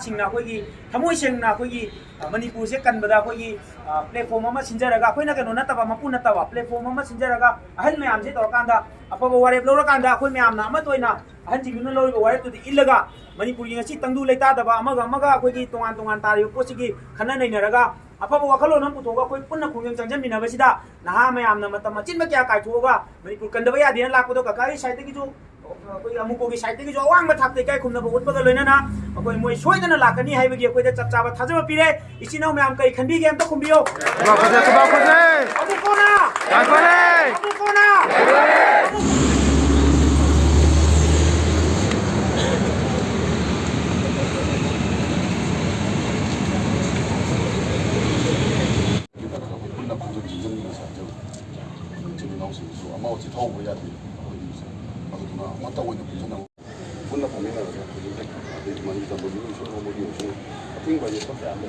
सिंना कोई थमोई सेंगना कोई मणिपुर से कनबदा कोई प्लेटफॉर्म अमा सिंजरगा कोइना केनो नतबा मपु नतबा प्लेटफॉर्म अमा सिंजरगा अहल मयाम से तौरकांदा अफबा वारेप लौरकांदा अखोई मयामना अमा तोइना अहल जिंगुना लौरिबा वारेप तुदि इल्लगा मणिपुर की ngasi तंगदु लेतादबा अमगा अमगा कोई तोंगान तोंगान तारियो पोसिगी खना नैनरगा अफबा वखलोन हम पुथोगा कोई पुन्ना खुंगें चंजमिनबसिदा नहा मयामना मतम चिन्म क्या काइथोगा मणिपुर कंदबा यादिन लापदो ककाई साइड की जो कोई अमुको की साइड की जो अवांग थाकते कई खुमनब उठबगा लोइनना कोई मोय सोइदना लाकनी हाइबगी कोई चप चाबा थाजबा पिरे इसिनाव मयाम कई खंबीगे अमता खुंबियो अमुकोना 맞다고 있는 분석하고 분나 보면은 많이 좀 모르는 거 모르는 거 같은 거 이제 밖에 안 돼.